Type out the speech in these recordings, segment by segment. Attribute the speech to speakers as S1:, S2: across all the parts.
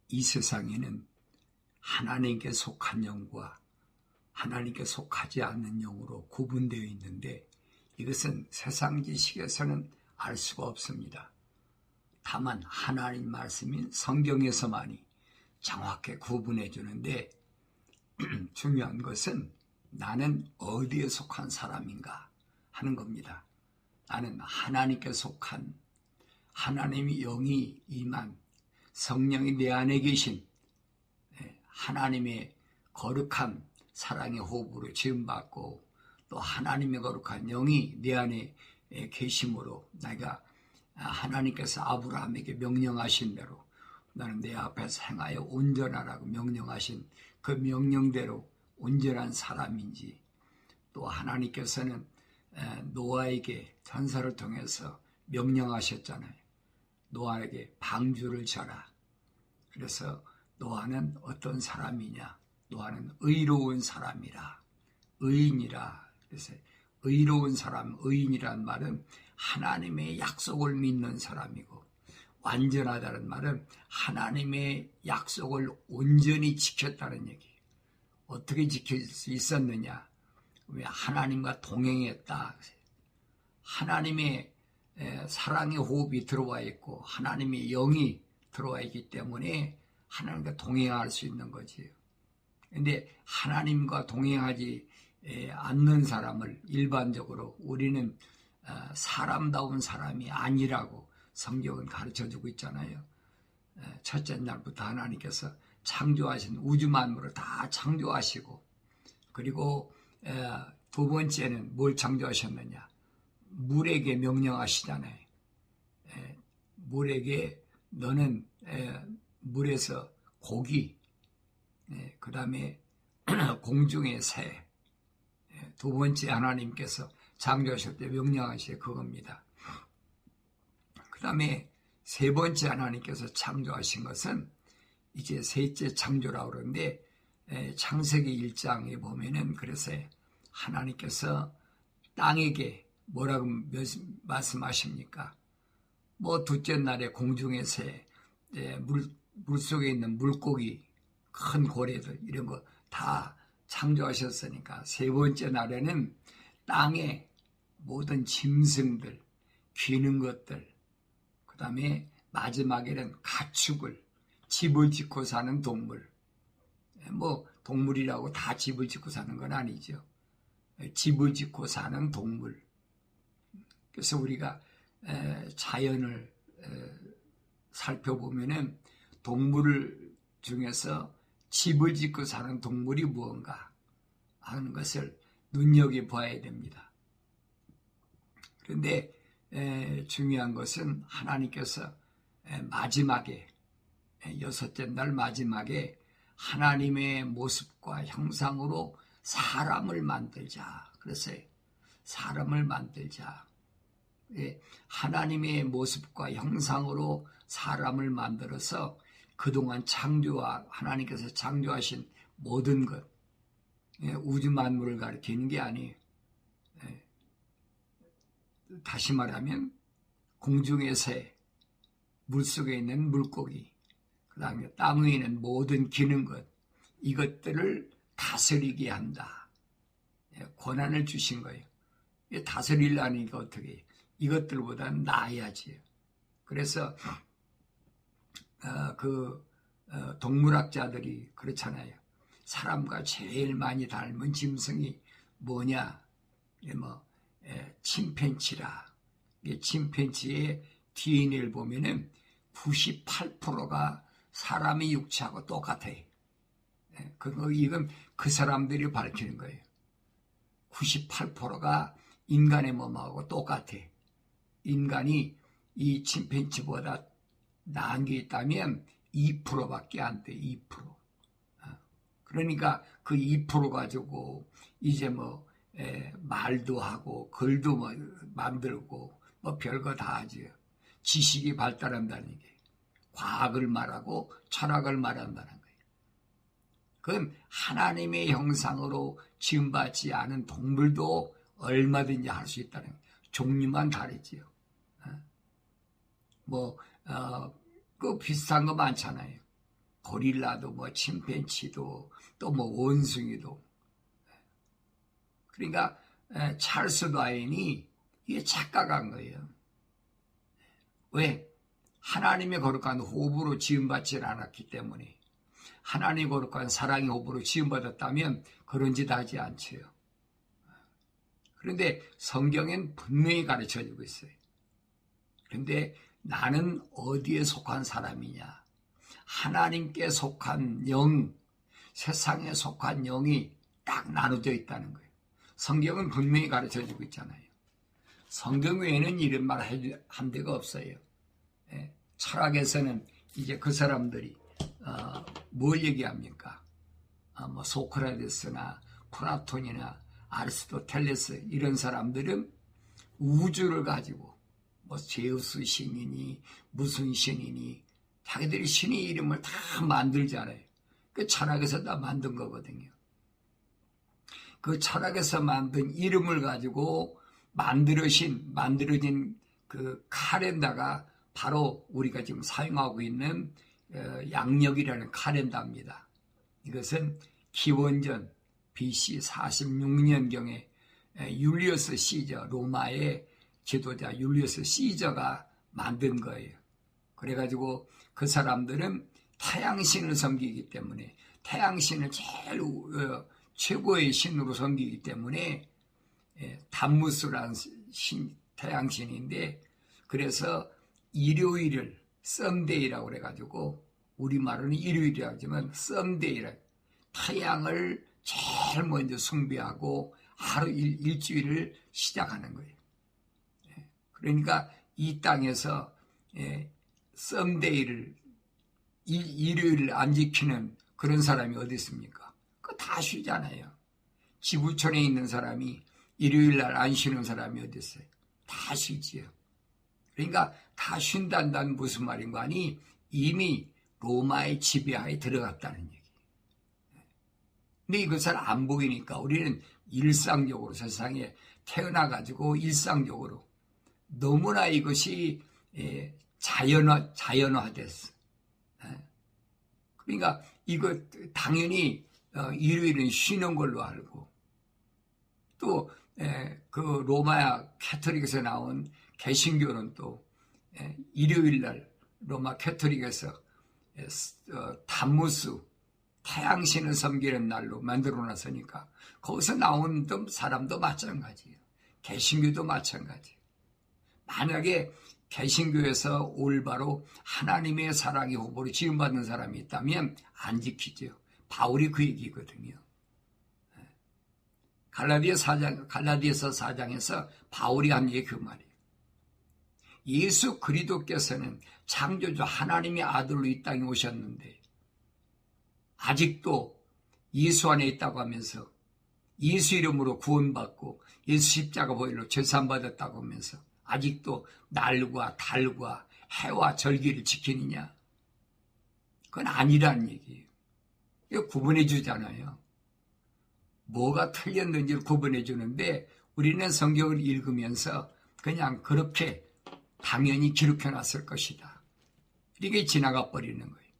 S1: 이 세상에는 하나님께 속한 영과 하나님께 속하지 않는 영으로 구분되어 있는데 이것은 세상 지식에서는 알 수가 없습니다. 다만 하나님 말씀인 성경에서만이 정확히 구분해 주는데 중요한 것은 나는 어디에 속한 사람인가 하는 겁니다. 나는 하나님께 속한 하나님의 영이 임한 성령이 내 안에 계신 하나님의 거룩한 사랑의 호흡으로 지음받고 또 하나님의 거룩한 영이 내 안에 계심으로 내가 하나님께서 아브라함에게 명령하신 대로 나는 내 앞에서 행하여 온전하라고 명령하신 그 명령대로 온전한 사람인지 또 하나님께서는 노아에게 전사를 통해서 명령하셨잖아요. 노아에게 방주를 져라. 그래서 노아는 어떤 사람이냐? 노아는 의로운 사람이라. 의인이라. 그래서 의로운 사람, 의인이란 말은 하나님의 약속을 믿는 사람이고 완전하다는 말은 하나님의 약속을 온전히 지켰다는 얘기예요. 어떻게 지킬 수 있었느냐? 왜 하나님과 동행했다. 하나님의 사랑의 호흡이 들어와 있고 하나님의 영이 들어와 있기 때문에 하나님과 동행할 수 있는 거지요. 그런데 하나님과 동행하지 않는 사람을 일반적으로 우리는 사람다운 사람이 아니라고 성경은 가르쳐주고 있잖아요. 첫째 날부터 하나님께서 창조하신 우주 만물을 다 창조하시고 그리고 두 번째는 뭘 창조하셨느냐? 물에게 명령하시잖아요. 물에게 너는 물에서 고기, 그 다음에 공중의 새, 두 번째 하나님께서 창조하실 때 명령하실 그겁니다. 그 다음에 세 번째 하나님께서 창조하신 것은 이제 셋째 창조라고 그러는데 창세기 1장에 보면은 그래서 하나님께서 땅에게 뭐라고 말씀하십니까? 뭐 둘째 날에 공중의 새, 물속에 있는 물고기, 큰 고래들 이런 거 다 창조하셨으니까 세 번째 날에는 땅에 모든 짐승들, 귀는 것들, 그 다음에 마지막에는 가축을, 집을 짓고 사는 동물, 뭐 동물이라고 다 집을 짓고 사는 건 아니죠. 집을 짓고 사는 동물. 그래서 우리가 자연을 살펴보면은 동물 중에서 집을 짓고 사는 동물이 무언가 하는 것을 눈여겨봐야 됩니다. 그런데 중요한 것은 하나님께서 마지막에 여섯째 날 마지막에 하나님의 모습과 형상으로 사람을 만들자. 그랬어요. 사람을 만들자. 하나님의 모습과 형상으로 사람을 만들어서 그동안 창조와 하나님께서 창조하신 모든 것, 우주 만물을 가리키는 게 아니에요. 다시 말하면 공중의 새, 물속에 있는 물고기, 그 다음에 땅 위에 있는 모든 기는 것, 이것들을 다스리게 한다. 권한을 주신 거예요. 다스리려니까 어떻게 해요? 이것들보다는 나아야지. 그래서 동물학자들이 그렇잖아요. 사람과 제일 많이 닮은 짐승이 뭐냐? 침팬치라. 침팬치의 DNA를 보면은 98%가 사람의 육체하고 똑같아요. 이건 그 사람들이 밝히는 거예요. 98%가 인간의 몸하고 똑같아. 인간이 이 침팬지보다 나은 게 있다면 2%밖에 안 돼. 2%. 그러니까 그 2% 가지고 이제 말도 하고 글도 만들고 별거 다 하죠. 지식이 발달한다는 게 과학을 말하고 철학을 말한다는 거예요. 그건 하나님의 형상으로 지음받지 않은 동물도 얼마든지 할 수 있다는 거예요. 종류만 다르지요. 그 비슷한 거 많잖아요. 고릴라도 뭐 침팬치도 또 뭐 원숭이도. 그러니까 찰스 다윈이 이게 착각한 거예요. 왜? 하나님의 거룩한 호흡으로 지음받지 않았기 때문에. 하나님의 거룩한 사랑의 호흡으로 지음받았다면 그런 짓 하지 않지요. 그런데 성경엔 분명히 가르쳐주고 있어요. 그런데 나는 어디에 속한 사람이냐? 하나님께 속한 영, 세상에 속한 영이 딱 나눠져 있다는 거예요. 성경은 분명히 가르쳐주고 있잖아요. 성경 외에는 이런 말 한 데가 없어요. 철학에서는 이제 그 사람들이 뭘 얘기합니까? 뭐 소크라테스나 플라톤이나 아리스토텔레스 이런 사람들은 우주를 가지고 뭐 제우스 신이니 무슨 신이니 자기들이 신의 이름을 다 만들잖아요. 그 철학에서 다 만든 거거든요. 그 철학에서 만든 이름을 가지고 만들어진 그 카렌다가 바로 우리가 지금 사용하고 있는 양력이라는 카렌다입니다. 이것은 기원전 BC 46년경에 율리어스 시저, 로마의 지도자 율리어스 시저가 만든 거예요. 그래가지고 그 사람들은 태양신을 섬기기 때문에 태양신을 제일 최고의 신으로 섬기기 때문에 담무스라는 태양신인데 그래서 일요일을 썬데이라고 그래가지고 우리말로는 일요일이라고 하지만 썬데이라 태양을 제일 먼저 숭배하고 하루 일주일을 시작하는 거예요. 그러니까 이 땅에서 썬데이를 일요일을 안 지키는 그런 사람이 어디 있습니까? 그거 다 쉬잖아요. 지구촌에 있는 사람이 일요일 날 안 쉬는 사람이 어디 있어요? 다 쉬지요. 그러니까 다 쉰다는 무슨 말인가 하니 이미 로마의 지배하에 들어갔다는 얘기. 근데 이것을 안 보이니까 우리는 일상적으로 세상에 태어나가지고 일상적으로 너무나 이것이 자연화됐어. 그러니까 이거 당연히 일요일은 쉬는 걸로 알고 또 그 로마 캐토릭에서 나온 개신교는 또 일요일 날 로마 캐토릭에서 담무스 태양신을 섬기는 날로 만들어 놨으니까 거기서 나온 사람도 마찬가지예요. 개신교도 마찬가지예요. 만약에 개신교에서 올바로 하나님의 사랑의 호흡으로 지음받는 사람이 있다면 안 지키죠. 바울이 그 얘기거든요. 갈라디아서 4장에서 바울이 한 얘기 그 말이에요. 예수 그리스도께서는 창조주 하나님의 아들로 이 땅에 오셨는데 아직도 예수 안에 있다고 하면서 예수 이름으로 구원받고 예수 십자가 보혈로 제사받았다고 하면서 아직도 날과 달과 해와 절기를 지키느냐? 그건 아니라는 얘기예요. 이거 구분해 주잖아요. 뭐가 틀렸는지를 구분해 주는데 우리는 성경을 읽으면서 그냥 그렇게 당연히 기록해 놨을 것이다. 이게 지나가 버리는 거예요.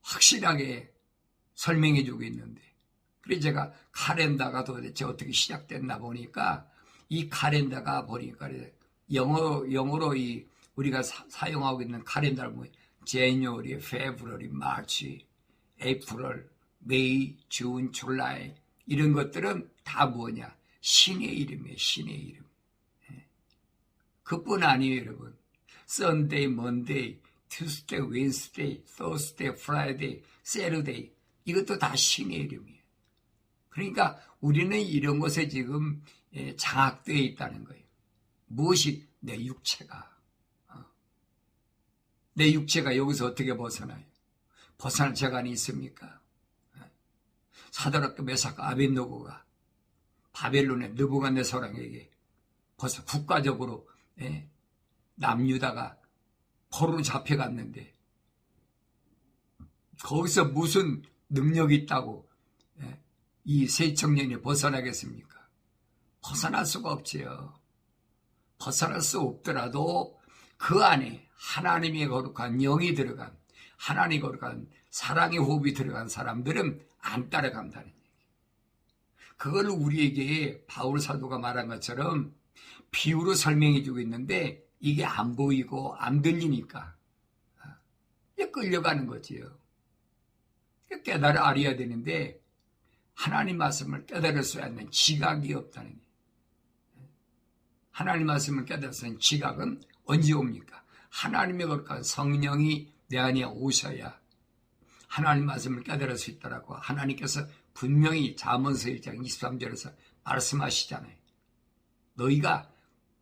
S1: 확실하게 설명해 주고 있는데 그래서 제가 카렌다가 도대체 어떻게 시작됐나 보니까 이 카렌다가 보니까 영어로 우리가 사용하고 있는 카렌다를 보면 January, February, March, April, May, June, July 이런 것들은 다 뭐냐? 신의 이름이에요. 신의 이름. 그뿐 아니에요, 여러분. Sunday, Monday, Tuesday, Wednesday, Thursday, Friday, Saturday 이것도 다 신의 이름이에요. 그러니까 우리는 이런 것에 지금 장악되어 있다는 거예요. 무엇이? 내 육체가. 내 육체가 여기서 어떻게 벗어나요? 벗어날 재간이 있습니까? 사드락과 메삭과 아벳느고가 바벨론의 느부갓네살에게 벌써 국가적으로 남유다가 포로로 잡혀갔는데 거기서 무슨 능력이 있다고 이 세 청년이 벗어나겠습니까? 벗어날 수가 없지요. 벗어날 수 없더라도 그 안에 하나님의 거룩한 영이 들어간, 하나님의 거룩한 사랑의 호흡이 들어간 사람들은 안 따라간다는 얘기. 그걸 우리에게 바울 사도가 말한 것처럼 비유로 설명해 주고 있는데 이게 안 보이고 안 들리니까 끌려가는 거지요. 깨달아 알아야 되는데 하나님 말씀을 깨달을 수 있는 지각이 없다는 게. 하나님 말씀을 깨달은 지각은 언제 옵니까? 하나님의 거룩한 성령이 내 안에 오셔야 하나님 말씀을 깨달을 수 있다라고 하나님께서 분명히 잠언서 1장 23절에서 말씀하시잖아요. 너희가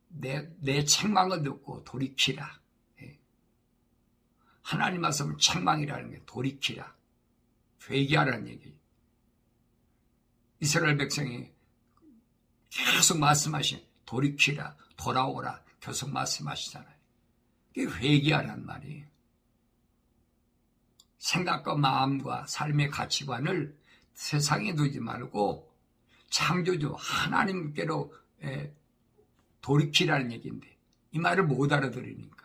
S1: 내 책망을 듣고 돌이키라. 하나님 말씀을 책망이라는 게 돌이키라. 회개하라는 얘기예요. 이스라엘 백성이 계속 말씀하신 돌이키라, 돌아오라 계속 말씀하시잖아요. 이게 회개하란 말이에요. 생각과 마음과 삶의 가치관을 세상에 두지 말고 창조주 하나님께로 돌이키라는 얘기인데 이 말을 못 알아들으니까.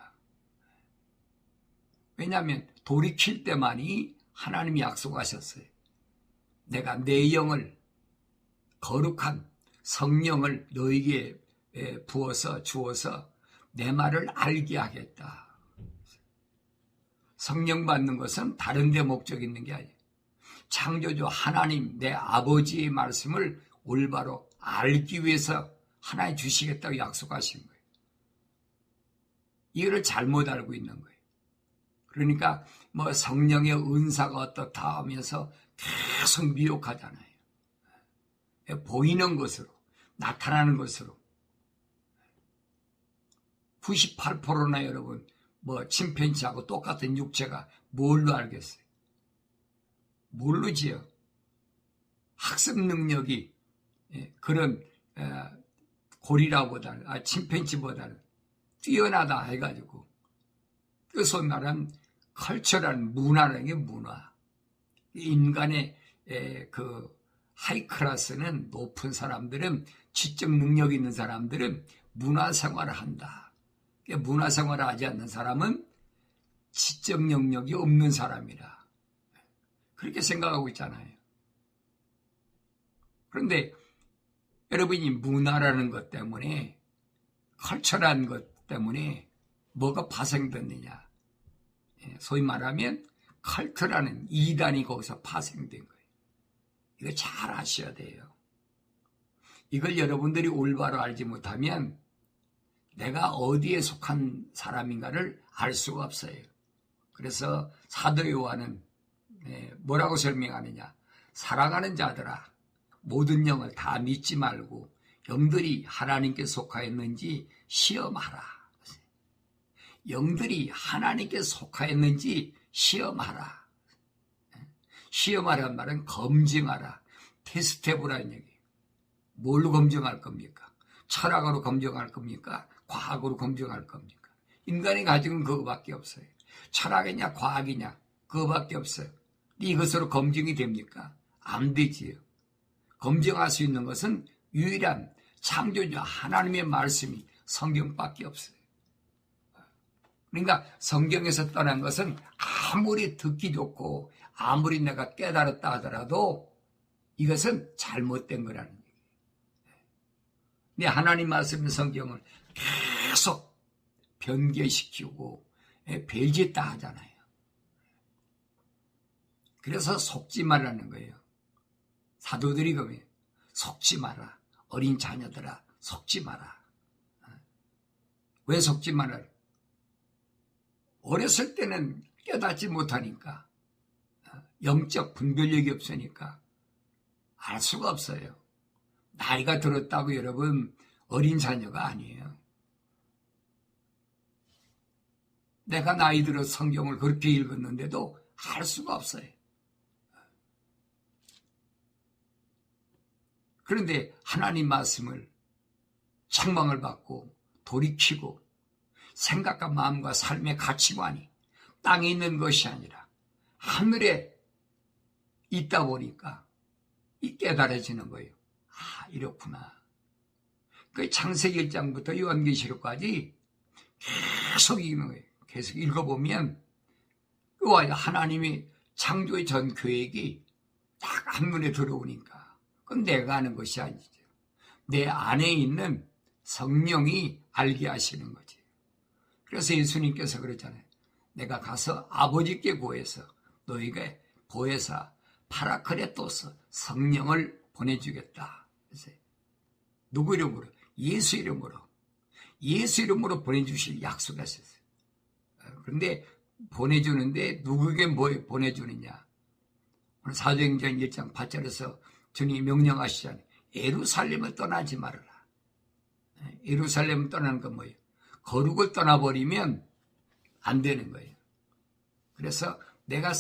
S1: 왜냐하면 돌이킬 때만이 하나님이 약속하셨어요. 내가 내 영을 거룩한 성령을 너에게 부어서 주어서 내 말을 알게 하겠다. 성령 받는 것은 다른 데 목적이 있는 게 아니에요. 창조주 하나님 내 아버지의 말씀을 올바로 알기 위해서 하나님 주시겠다고 약속하신 거예요. 이거를 잘못 알고 있는 거예요. 그러니까 뭐 성령의 은사가 어떻다 하면서 계속 미혹하잖아요. 보이는 것으로 나타나는 것으로 98%나 여러분 뭐 침팬지하고 똑같은 육체가 뭘로 알겠어요? 모르지요. 학습 능력이 그런 고리라보다는 침팬지보다는 뛰어나다 해가지고 그 소위 말하는 컬처라는 문화라는 게 문화. 인간의 그 하이클래스는 높은 사람들은 지적 능력 있는 사람들은 문화생활을 한다. 문화생활을 하지 않는 사람은 지적 능력이 없는 사람이라. 그렇게 생각하고 있잖아요. 그런데 여러분이 문화라는 것 때문에 컬처라는 것 때문에 뭐가 파생됐느냐. 소위 말하면 컬트라는 이단이 거기서 파생된 거예요. 이거 잘 아셔야 돼요. 이걸 여러분들이 올바로 알지 못하면 내가 어디에 속한 사람인가를 알 수가 없어요. 그래서 사도 요한은 뭐라고 설명하느냐. 사랑하는 자들아 모든 영을 다 믿지 말고 영들이 하나님께 속하였는지 시험하라. 영들이 하나님께 속하였는지 시험하라. 시험하라는 말은 검증하라. 테스트해보라는 얘기예요. 뭘로 검증할 겁니까? 철학으로 검증할 겁니까? 과학으로 검증할 겁니까? 인간이 가지고는 그거밖에 없어요. 철학이냐 과학이냐 그거밖에 없어요. 이것으로 검증이 됩니까? 안 되지요. 검증할 수 있는 것은 유일한 창조주 하나님의 말씀이 성경밖에 없어요. 그러니까 성경에서 떠난 것은 아무리 듣기 좋고 아무리 내가 깨달았다 하더라도 이것은 잘못된 거라는 얘기예요. 근데 하나님 말씀 성경을 계속 변개시키고 배제했다 하잖아요. 그래서 속지 말라는 거예요. 사도들이 그러면 속지 마라. 어린 자녀들아 속지 마라. 왜 속지 마라? 어렸을 때는 깨닫지 못하니까 영적 분별력이 없으니까 알 수가 없어요. 나이가 들었다고 여러분 어린 자녀가 아니에요. 내가 나이 들어 성경을 그렇게 읽었는데도 알 수가 없어요. 그런데 하나님 말씀을 책망을 받고 돌이키고 생각과 마음과 삶의 가치관이 땅에 있는 것이 아니라 하늘에 있다 보니까 이 깨달아지는 거예요. 아, 이렇구나. 그 창세기 1장부터 요한계시록까지 계속 읽는 거예요. 계속 읽어보면 그와 하나님이 창조의 전 계획이 딱 한눈에 들어오니까 그건 내가 아는 것이 아니죠. 내 안에 있는 성령이 알게 하시는 거지. 그래서 예수님께서 그러잖아요. 내가 가서 아버지께 구해서 너희에게 보혜사 파라크레토스 성령을 보내주겠다. 그래서 누구 이름으로? 예수 이름으로 보내주실 약속하셨어요. 그런데 보내주는데 누구에게 뭐 보내주느냐? 오늘 사도행전 1장 8절에서 주님이 명령하시잖아요. 예루살렘을 떠나지 말아라. 예루살렘을 떠나는 건 뭐예요? 거룩을 떠나버리면 안 되는 거예요. 그래서 내가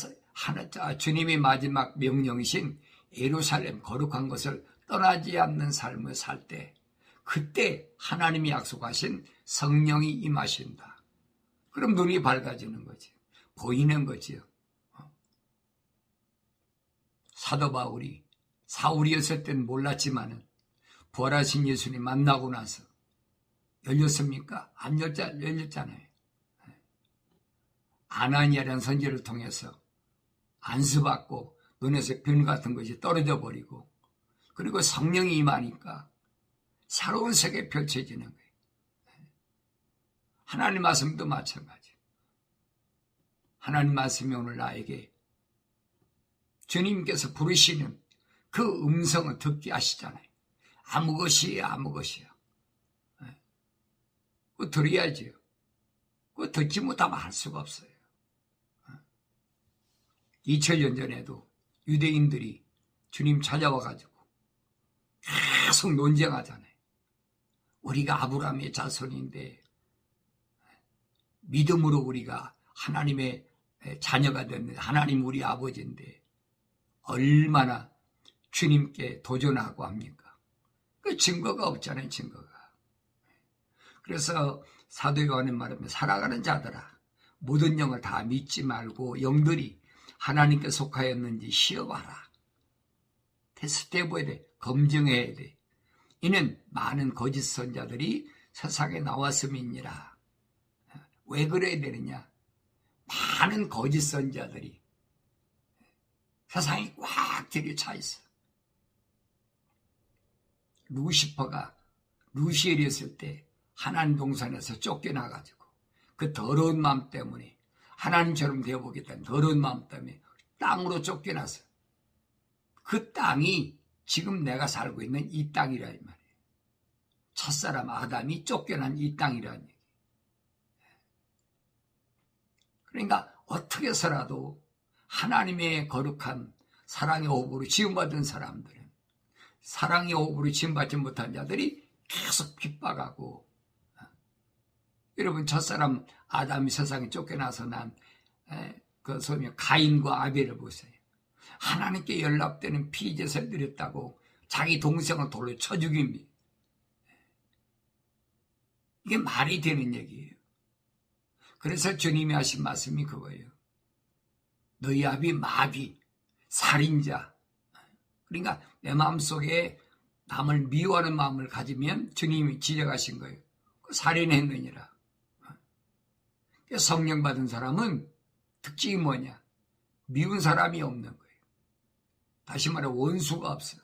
S1: 주님의 마지막 명령이신 예루살렘 거룩한 것을 떠나지 않는 삶을 살 때 그때 하나님이 약속하신 성령이 임하신다. 그럼 눈이 밝아지는 거지. 보이는 거지요. 사도 바울이 사울이었을 땐 몰랐지만은 부활하신 예수님 만나고 나서 열렸습니까? 안 열렸잖아요. 아나니아라는 선지자를 통해서 안수받고 눈에서 변 같은 것이 떨어져 버리고 그리고 성령이 임하니까 새로운 세계 펼쳐지는 거예요. 하나님 말씀도 마찬가지. 하나님 말씀이 오늘 나에게 주님께서 부르시는 그 음성을 듣게 하시잖아요. 아무 것이에요. 그거 들어야지요. 그거 듣지 못하면 할 수가 없어요. 2000년 전에도 유대인들이 주님 찾아와가지고 계속 논쟁하잖아요. 우리가 아브라함의 자손인데 믿음으로 우리가 하나님의 자녀가 됐는데 하나님 우리 아버지인데 얼마나 주님께 도전하고 합니까? 그 증거가 없잖아요. 증거가. 그래서 사도 요한의 말하면 살아가는 자들아 모든 영을 다 믿지 말고 영들이 하나님께 속하였는지 시험하라. 테스트 해봐야 돼. 검증해야 돼. 이는 많은 거짓 선자들이 세상에 나왔음이니라. 왜 그래야 되느냐? 많은 거짓 선자들이 세상에 꽉 들이차 있어. 루시퍼가 루시엘이었을 때 하나님 동산에서 쫓겨나가지고 그 더러운 마음 때문에 하나님처럼 되어보겠다는 더러운 마음 때문에 땅으로 쫓겨나서 그 땅이 지금 내가 살고 있는 이 땅이라 이 말이에요. 첫사람 아담이 쫓겨난 이 땅이라는 얘기. 그러니까 어떻게 해서라도 하나님의 거룩한 사랑의 호흡으로 지음받은 사람들은 사랑의 호흡으로 지음받지 못한 자들이 계속 핍박하고 여러분 첫사람 아담이 세상에 쫓겨나서 난 그 소위 가인과 아벨을 보세요. 하나님께 연락되는 피제사를 드렸다고 자기 동생을 돌로 쳐 죽입니다. 이게 말이 되는 얘기예요. 그래서 주님이 하신 말씀이 그거예요. 너희 아비 마귀, 살인자. 그러니까 내 마음속에 남을 미워하는 마음을 가지면 주님이 지적하신 거예요. 살인했느니라. 성령 받은 사람은 특징이 뭐냐? 미운 사람이 없는 거예요. 다시 말해 원수가 없어요.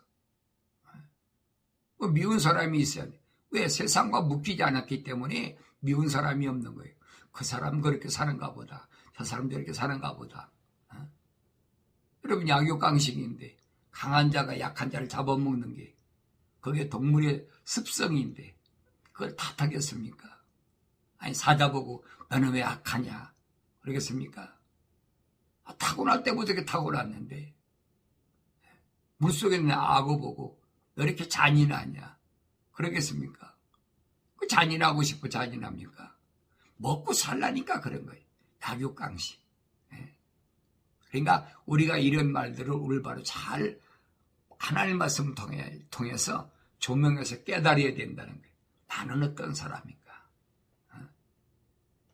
S1: 미운 사람이 있어야 돼. 왜? 세상과 묶이지 않았기 때문에 미운 사람이 없는 거예요. 그 사람 그렇게 사는가 보다. 저 사람 저렇게 사는가 보다. 여러분 약육강식인데 강한 자가 약한 자를 잡아먹는 게 그게 동물의 습성인데 그걸 탓하겠습니까? 아니 사자보고 너는 왜 악하냐 그러겠습니까? 타고날 때부터 이렇게 타고났는데 물속에 있는 악어 보고 너 이렇게 잔인하냐 그러겠습니까? 그 잔인하고 싶고 잔인합니까? 먹고 살라니까 그런 거예요. 약육강식. 그러니까 우리가 이런 말들을 올바로 잘 하나님 말씀을 통해서 조명해서 깨달아야 된다는 거예요. 나는 어떤 사람인가?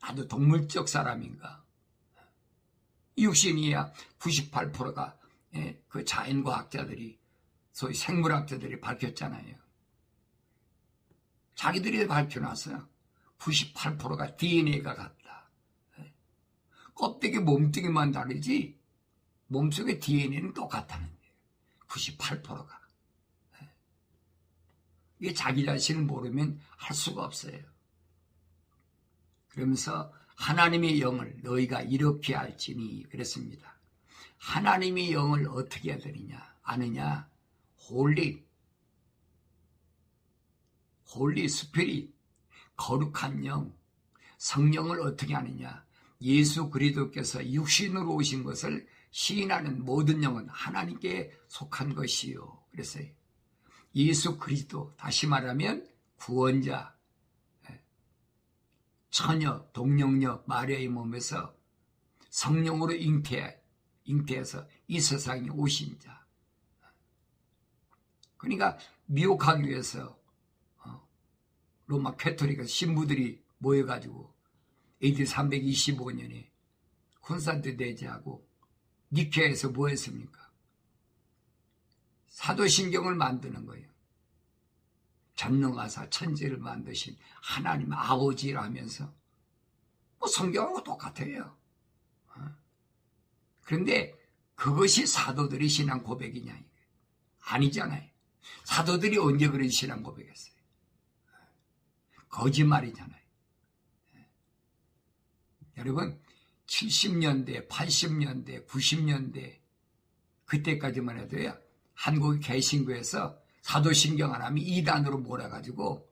S1: 나도 동물적 사람인가? 육신이야 98%가 그 자연과학자들이 소위 생물학자들이 밝혔잖아요. 자기들이 밝혀놨어요. 98%가 DNA가 같다. 껍데기 몸뚱이만 다르지 몸속의 DNA는 똑같다는 거예요. 98%가. 이게 자기 자신을 모르면 할 수가 없어요. 그러면서 하나님의 영을 너희가 이렇게 알지니 그랬습니다. 하나님의 영을 어떻게 해야 되느냐 아느냐? 홀리 스피릿, 거룩한 영, 성령을 어떻게 하느냐? 예수 그리스도께서 육신으로 오신 것을 시인하는 모든 영은 하나님께 속한 것이요. 그랬어요. 예수 그리스도, 다시 말하면 구원자, 처녀, 동령녀 마리아의 몸에서 성령으로 잉태해서 이 세상에 오신 자. 그러니까 미혹하기 위해서 로마 캐토릭 신부들이 모여가지고 AD 325년에 콘스탄틴 대제하고 니케아에서 뭐 했습니까? 사도신경을 만드는 거예요. 전능하사 천지를 만드신 하나님 아버지라 하면서 뭐 성경하고 똑같아요. 그런데 그것이 사도들의 신앙 고백이냐? 아니잖아요. 사도들이 언제 그런 신앙 고백했어요? 거짓말이잖아요. 여러분 70년대, 80년대, 90년대 그때까지만 해도요. 한국 개신교에서 사도신경 안 하면 이단으로 몰아가지고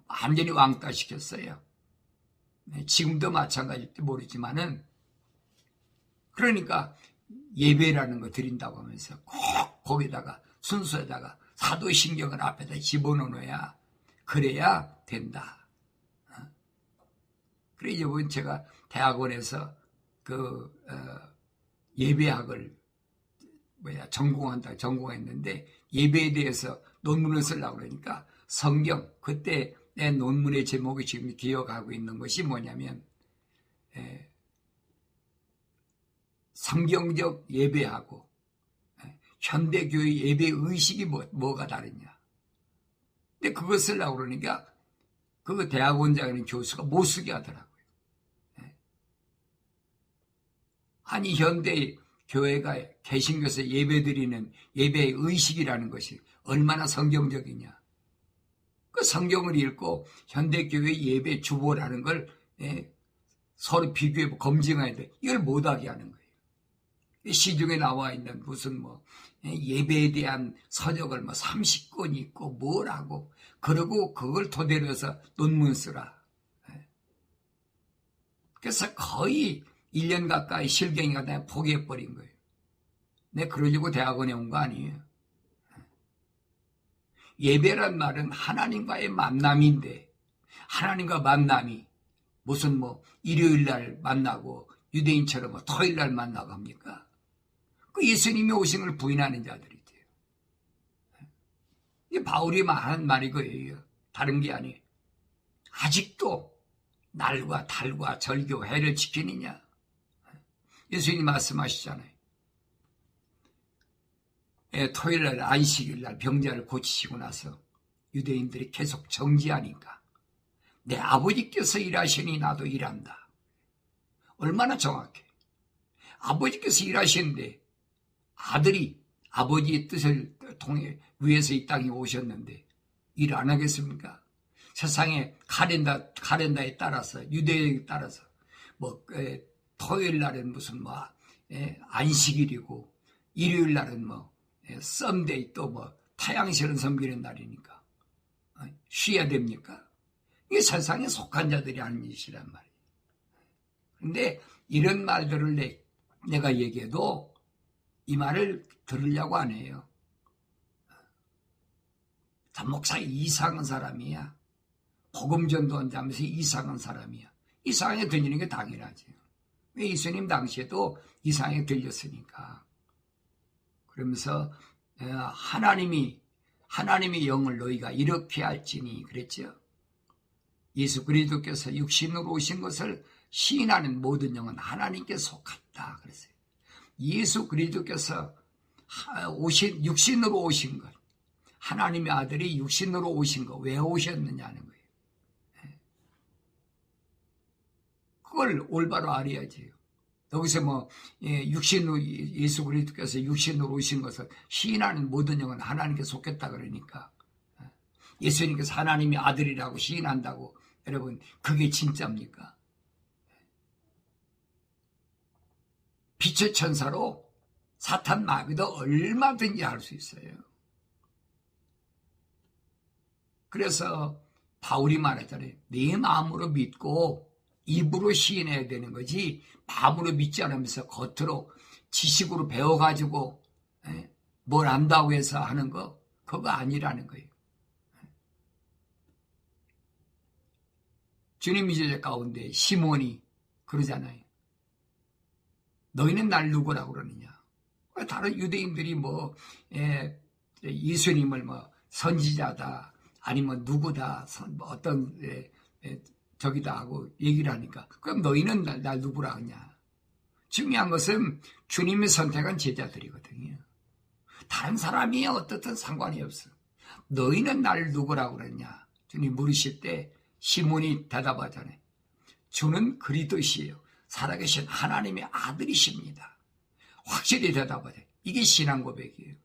S1: 완전히 왕따시켰어요. 지금도 마찬가지일지 모르지만은 그러니까 예배라는 거 드린다고 하면서 꼭 거기다가 순서에다가 사도신경을 앞에다 집어넣어야 그래야 된다. 그래 이번 제가 대학원에서 예배학을 전공했는데 예배에 대해서 논문을 쓰려고 그러니까 성경 그때 내 논문의 제목이 지금 기억하고 있는 것이 뭐냐면 성경적 예배하고 현대교회 예배 의식이 뭐가 다르냐. 근데 그거 쓰려고 그러니까 그 대학원장이라는 교수가 못 쓰게 하더라고요. 아니 현대 교회가 개신교에서 예배드리는 예배의 의식이라는 것이 얼마나 성경적이냐. 그 성경을 읽고 현대교회 예배 주보라는 걸 서로 비교해 검증해야 돼. 이걸 못하게 하는 거예요. 시중에 나와 있는 무슨 예배에 대한 서적을 30권 있고 뭐라고 그러고 그걸 토대로 해서 논문 쓰라. 그래서 거의 1년 가까이 실경이가 다 포기해버린 거예요. 내가 그러려고 대학원에 온 거 아니에요. 예배란 말은 하나님과의 만남인데 하나님과 만남이 무슨 일요일 날 만나고 유대인처럼 토요일 날 만나고 합니까? 그 예수님이 오신 걸 부인하는 자들이죠. 이게 바울이 하는 말이 거예요. 다른 게 아니에요. 아직도 날과 달과 절교 해를 지키느냐? 예수님이 말씀하시잖아요. 토요일날 안식일날 병자를 고치시고 나서 유대인들이 계속 정지하니까 내 아버지께서 일하시니 나도 일한다. 얼마나 정확해. 아버지께서 일하시는데 아들이 아버지의 뜻을 통해 위에서 이 땅에 오셨는데 일 안 하겠습니까? 세상에 카렌다에 따라서 유대에 따라서 토요일 날은 무슨 안식일이고 일요일 날은 썬데이 또 타양신을 섬기는 날이니까 쉬어야 됩니까? 이게 세상에 속한 자들이 하는 짓이란 말이에요. 그런데 이런 말들을 내가 얘기해도 이 말을 들으려고 안 해요. 목사 이상한 사람이야. 복음 전도한다면서 이상한 사람이야. 이상하게 들리는 게 당연하지. 왜 예수님 당시에도 이상하게 들렸으니까. 그러면서 하나님의 영을 너희가 이렇게 알지니 그랬죠. 예수 그리스도께서 육신으로 오신 것을 시인하는 모든 영은 하나님께 속았다 그랬어요. 예수 그리스도께서 육신으로 오신 것, 하나님의 아들이 육신으로 오신 것 왜 오셨느냐는 거예요. 그걸 올바로 알아야지. 여기서 뭐 육신으로 예수 그리스도께서 육신으로 오신 것을 시인하는 모든 영은 하나님께 속했다 그러니까 예수님께서 하나님이 아들이라고 시인한다고 여러분 그게 진짜입니까? 빛의 천사로 사탄 마귀도 얼마든지 할 수 있어요. 그래서 바울이 말했잖아요. 네 마음으로 믿고 입으로 시인해야 되는 거지 마음으로 믿지 않으면서 겉으로 지식으로 배워가지고 뭘 안다고 해서 하는 거 그거 아니라는 거예요. 주님 제자 가운데 시몬이 그러잖아요. 너희는 날 누구라고 그러느냐. 다른 유대인들이 뭐 예수님을 뭐 선지자다 아니면 누구다 어떤 저기다 하고 얘기를 하니까 그럼 너희는 날 누구라 하냐. 중요한 것은 주님의 선택한 제자들이거든요. 다른 사람이 어떻든 상관이 없어. 너희는 날 누구라고 그러냐. 주님 물으실 때 시몬이 대답하잖아요. 주는 그리스도시요 살아계신 하나님의 아들이십니다. 확실히 대답하죠. 이게 신앙 고백이에요.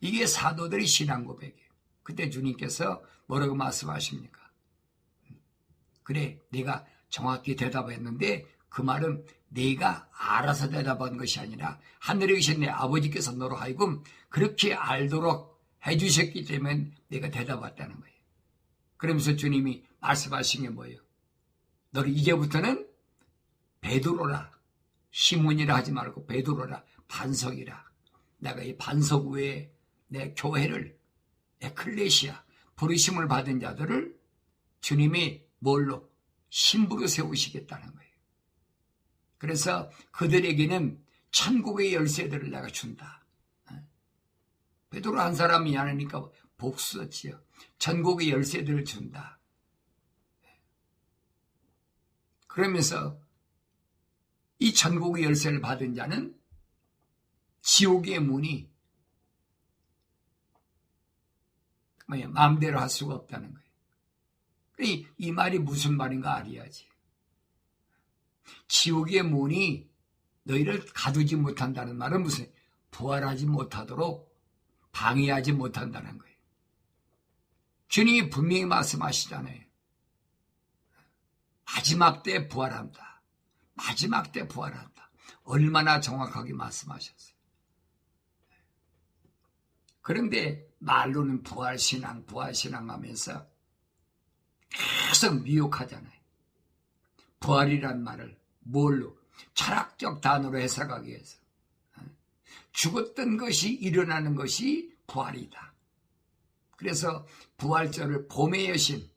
S1: 이게 사도들의 신앙 고백이에요. 그때 주님께서 뭐라고 말씀하십니까? 그래 내가 정확히 대답했는데 그 말은 내가 알아서 대답한 것이 아니라 하늘에 계신 내 아버지께서 너로 하여금 그렇게 알도록 해주셨기 때문에 내가 대답했다는 거예요. 그러면서 주님이 말씀하신 게 뭐예요? 너를 이제부터는 베드로라 시몬이라 하지 말고 베드로라 반석이라. 내가 이 반석 위에 내 교회를 에클레시아 부르심을 받은 자들을 주님이 뭘로? 신부로 세우시겠다는 거예요. 그래서 그들에게는 천국의 열쇠들을 내가 준다. 베드로 한 사람이 아니니까 복수였지요. 천국의 열쇠들을 준다. 그러면서 이 천국의 열쇠를 받은 자는 지옥의 문이 마음대로 할 수가 없다는 거예요. 이 말이 무슨 말인가 알아야지. 지옥의 문이 너희를 가두지 못한다는 말은 무슨 부활하지 못하도록 방해하지 못한다는 거예요. 주님이 분명히 말씀하시잖아요. 마지막 때 부활한다. 마지막 때 부활한다. 얼마나 정확하게 말씀하셨어요. 그런데 말로는 부활신앙 하면서 계속 미혹하잖아요. 부활이란 말을 뭘로? 철학적 단어로 해석하기 위해서. 죽었던 것이 일어나는 것이 부활이다. 그래서 부활절을 봄의 여신,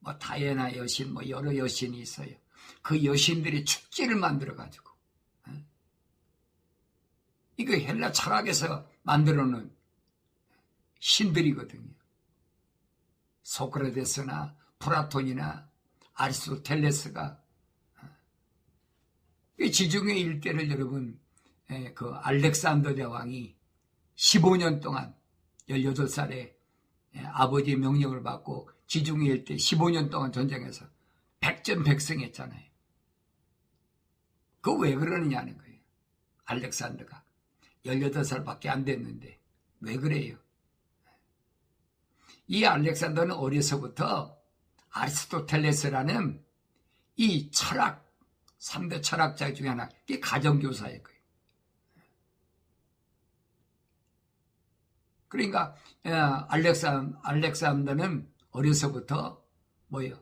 S1: 뭐 다이애나 여신, 뭐 여러 여신이 있어요. 그 여신들이 축제를 만들어가지고 이거 헬라 철학에서 만들어 놓은 신들이거든요. 소크라테스나 플라톤이나 아리스토텔레스가 지중해 일대를 여러분 그 알렉산더 대왕이 15년 동안 18살에 아버지의 명령을 받고 지중해 일대 15년 동안 전쟁해서 백전백승했잖아요. 그거 왜 그러느냐는 거예요. 알렉산더가 18살밖에 안 됐는데 왜 그래요? 이 알렉산더는 어려서부터 아리스토텔레스라는 이 철학 3대 철학자 중에 하나, 이게 가정교사일 거예요. 그러니까 알렉산더는 어려서부터 뭐예요?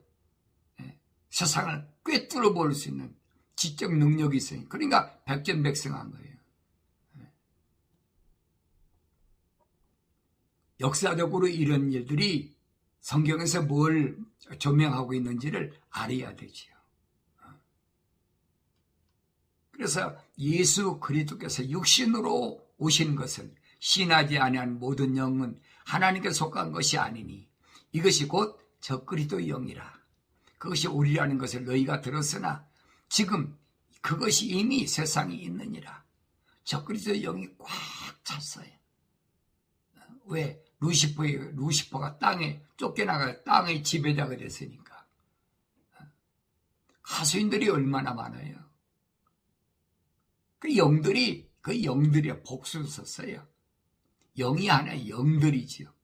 S1: 세상을 꿰뚫어 볼 수 있는 지적 능력이 있어요. 그러니까 백전백승한 거예요. 역사적으로 이런 일들이 성경에서 뭘 조명하고 있는지를 알아야 되지요. 그래서 예수 그리스도께서 육신으로 오신 것은 신하지 아니한 모든 영은 하나님께 속한 것이 아니니 이것이 곧 적그리스도의 영이라. 그것이 우리라는 것을 너희가 들었으나 지금 그것이 이미 세상에 있느니라. 적그리스도의 영이 꽉 찼어요. 왜? 루시퍼가 땅에 쫓겨나가 땅의 지배자가 됐으니까. 하수인들이 얼마나 많아요. 그 영들이 복수를 썼어요. 영이 하나의 영들이지요.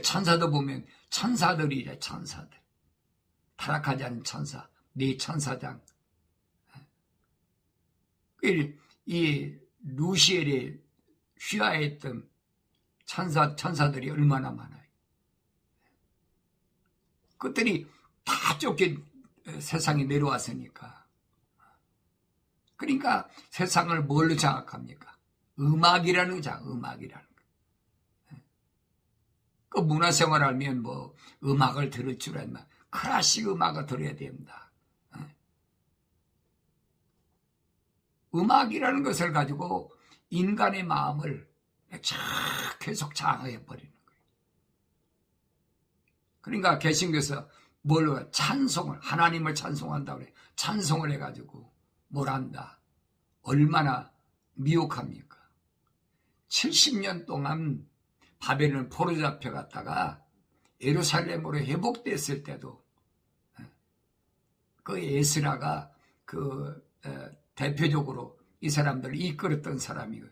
S1: 천사도 보면 천사들이래, 천사들. 타락하지 않은 천사, 네 천사장. 이 루시엘에 휘하했던 천사들이 얼마나 많아요. 그들이 다 쫓겨 세상에 내려왔으니까. 그러니까 세상을 뭘로 장악합니까? 음악이라는 거죠. 음악이라는 거. 그 문화생활 하면 뭐 음악을 들을 줄 알면 클래식 음악을 들어야 됩니다. 음악이라는 것을 가지고 인간의 마음을 계속 장악해버리는 거예요. 그러니까 개신교에서 뭘로 찬송을, 하나님을 찬송한다고 그래. 찬송을 해가지고 뭘 한다. 얼마나 미혹합니까? 70년 동안 바벨론 포로 잡혀갔다가 예루살렘으로 회복됐을 때도 그 에스라가 대표적으로 이 사람들을 이끌었던 사람이고,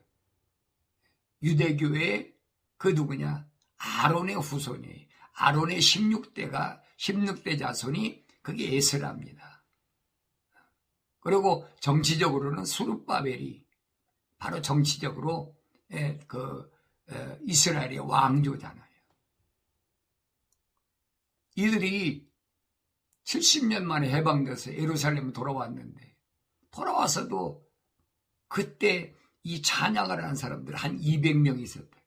S1: 유대교의 그 누구냐? 아론의 후손이에요. 아론의 16대 자손이 그게 에스라입니다. 그리고 정치적으로는 스룹바벨이 바로 정치적으로 이스라엘의 왕조잖아요. 이들이 70년 만에 해방돼서 예루살렘에 돌아왔는데, 돌아와서도 그때 이 찬양을 하는 사람들 한 200명 있었대.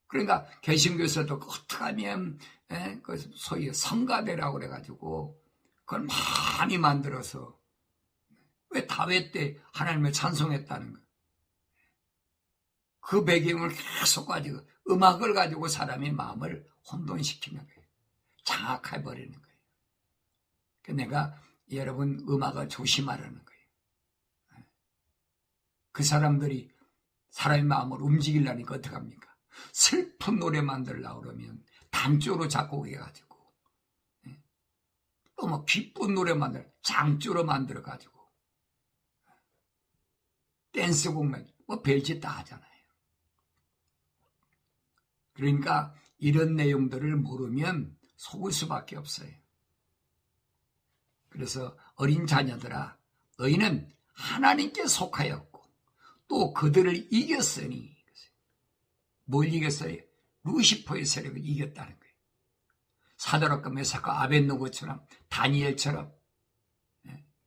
S1: 그러니까 개신교에서도 어떻게 하면 소위 성가대라고 그래가지고 그걸 많이 만들어서, 왜 다윗 때 하나님을 찬송했다는 거예요. 그 배경을 계속 가지고 음악을 가지고 사람의 마음을 혼돈시키는 거예요. 장악해버리는 거예요. 내가 여러분 음악을 조심하라는 거예요. 그 사람들이 사람의 마음을 움직이려니까 어떡합니까? 슬픈 노래 만들려고 그러면 단조로 작곡해가지고, 또 뭐 기쁜 노래 장조로 만들어가지고, 댄스곡만 뭐 별짓 다 하잖아요. 그러니까 이런 내용들을 모르면 속을 수밖에 없어요. 그래서 어린 자녀들아, 너희는 하나님께 속하였고 또 그들을 이겼으니. 뭘 이겼어요? 루시퍼의 세력을 이겼다는 거예요. 사드락과 메삭과 아벳노고처럼, 다니엘처럼,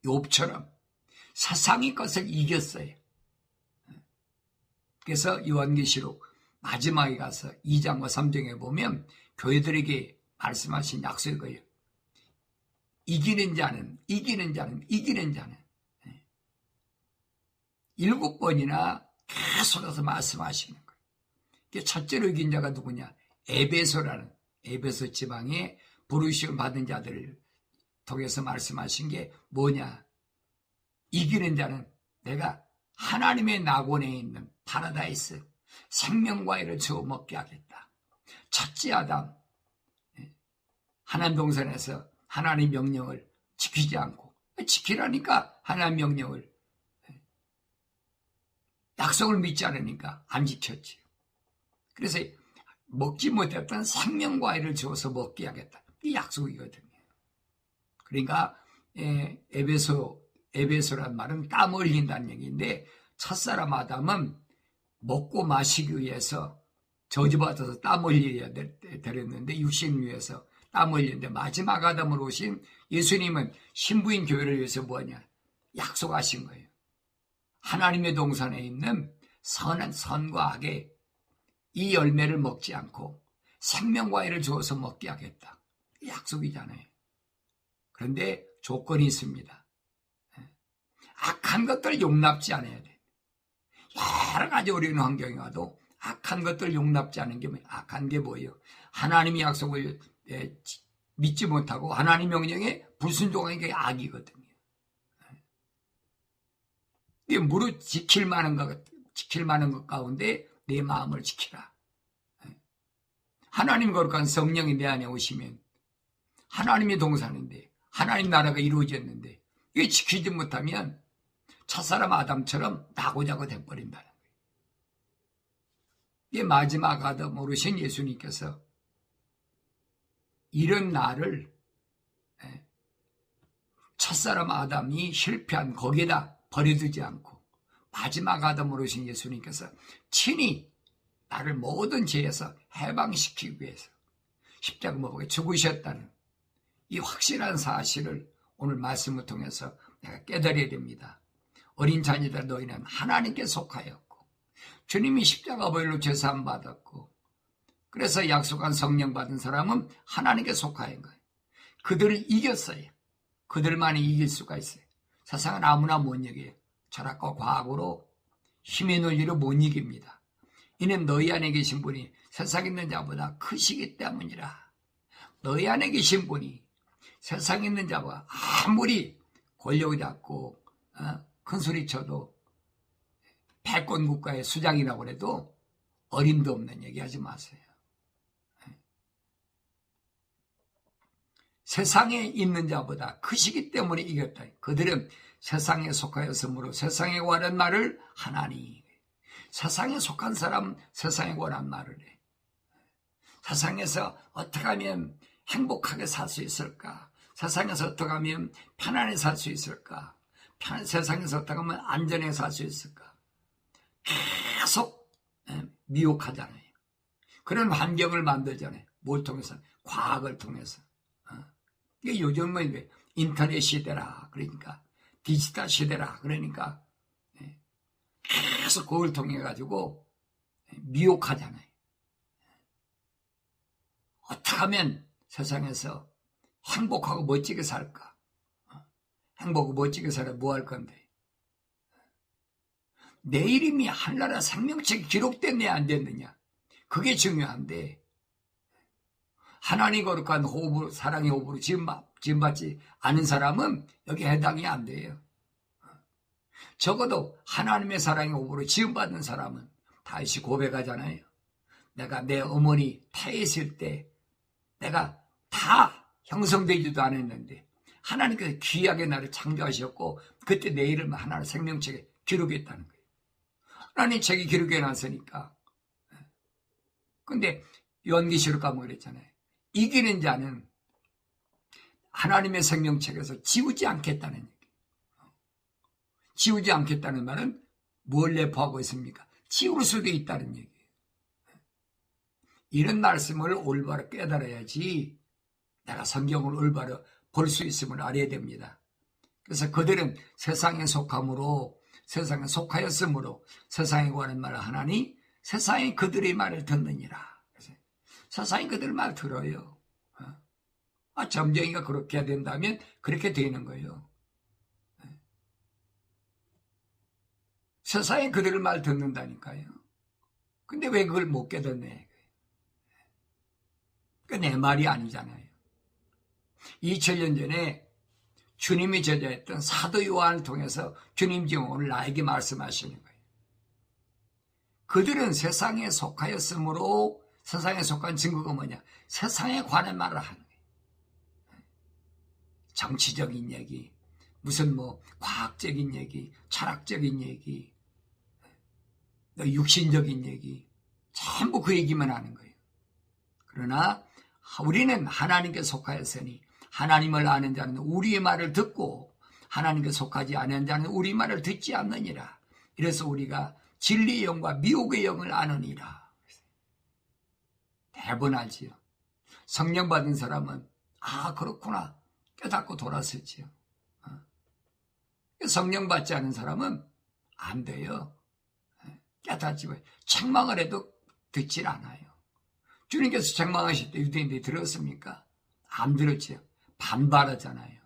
S1: 욥처럼 세상의 것을 이겼어요. 그래서 요한계시록 마지막에 가서 2장과 3장에 보면 교회들에게 말씀하신 약속이 거예요. 이기는 자는 7번이나 계속해서 말씀하시는 거예요. 첫째로 이긴 자가 누구냐? 에베소 지방에 부르심을 받은 자들을 통해서 말씀하신 게 뭐냐? 이기는 자는 내가 하나님의 낙원에 있는 파라다이스 생명과일을 주워 먹게 하겠다. 첫째 아담, 하나님 동산에서 하나님 명령을 지키지 않고, 지키라니까 하나님 명령을, 약속을 믿지 않으니까 안 지켰지. 그래서 먹지 못했던 생명과일을 주어서 먹게 하겠다. 이 약속이거든요. 그러니까 에베소란 말은 땀 흘린다는 얘기인데, 첫사람 아담은 먹고 마시기 위해서 저주받아서 땀 흘려야 되렸는데, 육신 위해서 땀 흘리는데, 마지막 아담으로 오신 예수님은 신부인 교회를 위해서 뭐냐? 약속하신 거예요. 하나님의 동산에 있는 선과 악의 이 열매를 먹지 않고 생명과일을 주어서 먹게 하겠다. 약속이잖아요. 그런데 조건이 있습니다. 악한 것들 용납지 않아야 돼. 여러 가지 어려운 환경이 와도 악한 것들 용납지 않은 게 악한 게 뭐예요? 하나님의 약속을 믿지 못하고 하나님 명령에 불순종하는 게 악이거든요. 무릇 지킬 만한 것 가운데 내 마음을 지키라. 하나님 거룩한 성령이 내 안에 오시면 하나님의 동산인데 하나님 나라가 이루어졌는데 이게 지키지 못하면 첫사람 아담처럼 나고자고 돼버린다는 거예요. 이게 마지막 아담 오르신 예수님께서 이런 나를 첫사람 아담이 실패한 거기에다 버려두지 않고 마지막 아담 오르신 예수님께서 친히 나를 모든 죄에서 해방시키기 위해서 십자가 못 박아 죽으셨다는 이 확실한 사실을 오늘 말씀을 통해서 내가 깨달아야 됩니다. 어린 자녀들 너희는 하나님께 속하였고 주님이 십자가 보혈로 죄사함 받았고 그래서 약속한 성령 받은 사람은 하나님께 속하인 거예요. 그들을 이겼어요. 그들만이 이길 수가 있어요. 세상은 아무나 못 이겨요. 철학과 과학으로 힘의 논리로 못 이깁니다. 이는 너희 안에 계신 분이 세상에 있는 자보다 크시기 때문이라. 너희 안에 계신 분이 세상에 있는 자와 아무리 권력을 잡고 큰 소리 쳐도 패권 국가의 수장이라고 해도 어림도 없는 얘기하지 마세요. 세상에 있는 자보다 크시기 때문에 이겼다. 그들은 세상에 속하였으므로 세상에 관한 말을 하나니. 세상에 속한 사람 세상에 관한 말을 해. 세상에서 어떻게 하면 행복하게 살 수 있을까? 세상에서 어떻게 하면 편안하게 살 수 있을까? 세상에서 어떻게 하면 안전하게 살 수 있을까? 계속 미혹하잖아요. 그런 환경을 만들잖아요. 뭘 통해서? 과학을 통해서. 이게 요즘은 인터넷 시대라 그러니까 디지털 시대라 그러니까 계속 그걸 통해 가지고 미혹하잖아요. 어떻게 하면 세상에서 행복하고 멋지게 살까? 행복하고 멋지게 살아 뭐 할 건데? 내 이름이 하늘나라 생명책에 기록됐느냐 안 됐느냐? 그게 중요한데 하나님 거룩한 호흡으로 사랑의 호흡으로 지음받지 않은 사람은 여기 해당이 안 돼요. 적어도 하나님의 사랑의 호흡으로 지음받는 사람은 다시 고백하잖아요. 내가 내 어머니 태했을 때 내가 다 형성되지도 않았는데 하나님께서 귀하게 나를 창조하셨고 그때 내 이름을 하나님 생명책에 기록했다는 거예요. 하나님 책에 기록해 놨으니까. 근데 요한계시록 가면 그랬잖아요. 이기는 자는 하나님의 생명책에서 지우지 않겠다는 얘기예요. 지우지 않겠다는 말은 뭘 내포하고 있습니까? 지울 수도 있다는 얘기예요. 이런 말씀을 올바로 깨달아야지 내가 성경을 올바로 볼 수 있음을 알아야 됩니다. 그래서 그들은 세상에 속함으로 세상에 속하였으므로 세상에 관한 말을 하나니 세상이 그들의 말을 듣느니라. 세상이 그들 말 들어요. 점쟁이가 그렇게 해야 된다면 그렇게 되는 거예요. 세상이 그들 말 듣는다니까요. 근데 왜 그걸 못 깨닫네? 내 말이 아니잖아요. 2000년 전에 주님이 제자했던 사도 요한을 통해서 주님 지금 오늘 나에게 말씀하시는 거예요. 그들은 세상에 속하였으므로 세상에 속한 증거가 뭐냐? 세상에 관한 말을 하는 거예요. 정치적인 얘기, 무슨 과학적인 얘기, 철학적인 얘기, 육신적인 얘기, 전부 그 얘기만 하는 거예요. 그러나 우리는 하나님께 속하였으니 하나님을 아는 자는 우리의 말을 듣고 하나님께 속하지 않은 자는 우리 말을 듣지 않느니라. 이래서 우리가 진리의 영과 미혹의 영을 아느니라. 대번 알지요. 성령 받은 사람은 그렇구나 깨닫고 돌았었지요. 성령 받지 않은 사람은 안 돼요. 깨닫지 마. 책망을 해도 듣질 않아요. 주님께서 책망하실 때 유대인들이 들었습니까? 안 들었지요. 반발하잖아요.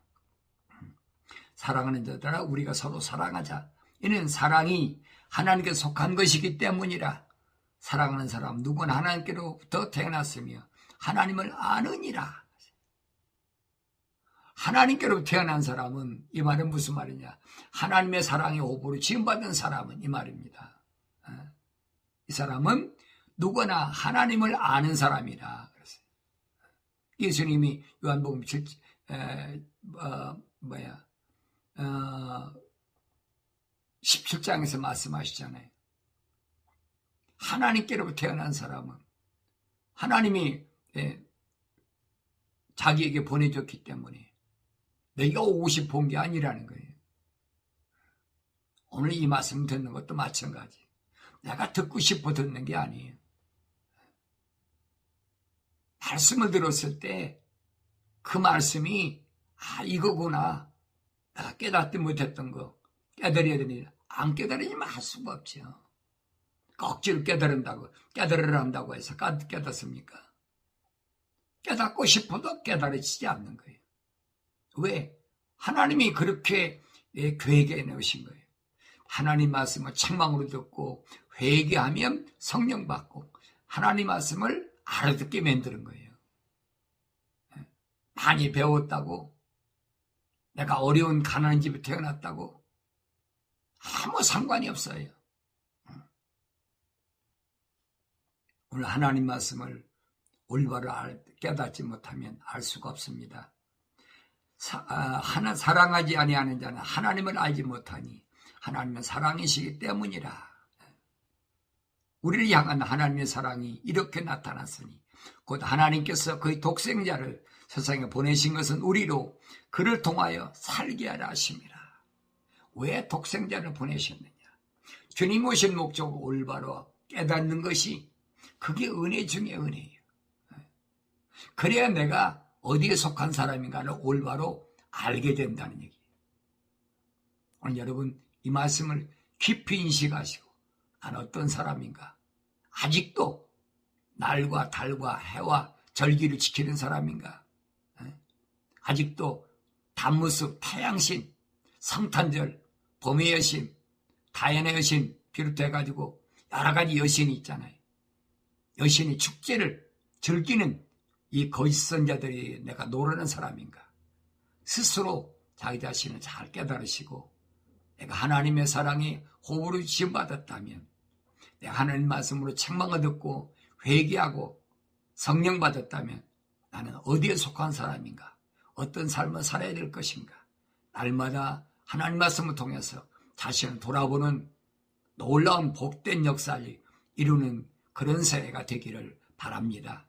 S1: 사랑하는 자들아 우리가 서로 사랑하자. 이는 사랑이 하나님께 속한 것이기 때문이라. 사랑하는 사람 누구나 하나님께로부터 태어났으며 하나님을 아느니라. 하나님께로부터 태어난 사람은 이 말은 무슨 말이냐? 하나님의 사랑의 호흡으로 지음받은 사람은 이 말입니다. 이 사람은 누구나 하나님을 아는 사람이라. 예수님이 요한복음 17장에서 말씀하시잖아요. 하나님께로부터 태어난 사람은 하나님이 자기에게 보내줬기 때문에 내가 오고 싶어 온 게 아니라는 거예요. 오늘 이 말씀 듣는 것도 마찬가지. 내가 듣고 싶어 듣는 게 아니에요. 말씀을 들었을 때 그 말씀이 이거구나. 내가 깨닫지 못했던 거 깨달아야 되니 안 깨달으면 할 수가 없죠. 억지로 깨달으라 한다고 해서 깨닫습니까? 깨닫고 싶어도 깨달아지지 않는 거예요. 왜? 하나님이 그렇게 계획해 놓으신 거예요. 하나님 말씀을 책망으로 듣고 회개하면 성령 받고 하나님 말씀을 알아듣게 만드는 거예요. 많이 배웠다고 내가 어려운 가난한 집에 태어났다고 아무 상관이 없어요. 오늘 하나님 말씀을 올바로 깨닫지 못하면 알 수가 없습니다. 사랑하지 아니하는 자는 하나님을 알지 못하니 하나님은 사랑이시기 때문이라. 우리를 향한 하나님의 사랑이 이렇게 나타났으니 곧 하나님께서 그의 독생자를 세상에 보내신 것은 우리로 그를 통하여 살게 하라 하심이라. 왜 독생자를 보내셨느냐? 주님 오신 목적을 올바로 깨닫는 것이 그게 은혜 중에 은혜예요. 그래야 내가 어디에 속한 사람인가를 올바로 알게 된다는 얘기예요. 오늘 여러분 이 말씀을 깊이 인식하시고 난 어떤 사람인가? 아직도 날과 달과 해와 절기를 지키는 사람인가? 아직도 단무습, 태양신, 성탄절, 봄의 여신, 다연의 여신 비롯해가지고 여러 가지 여신이 있잖아요. 여신의 축제를 즐기는 이 거짓 선자들이 내가 노르는 사람인가? 스스로 자기 자신을 잘 깨달으시고 내가 하나님의 사랑에 호흡으로 지음받았다면 내가 하나님 말씀으로 책망을 듣고 회개하고 성령 받았다면 나는 어디에 속한 사람인가? 어떤 삶을 살아야 될 것인가? 날마다 하나님 말씀을 통해서 자신을 돌아보는 놀라운 복된 역사를 이루는 그런 새해가 되기를 바랍니다.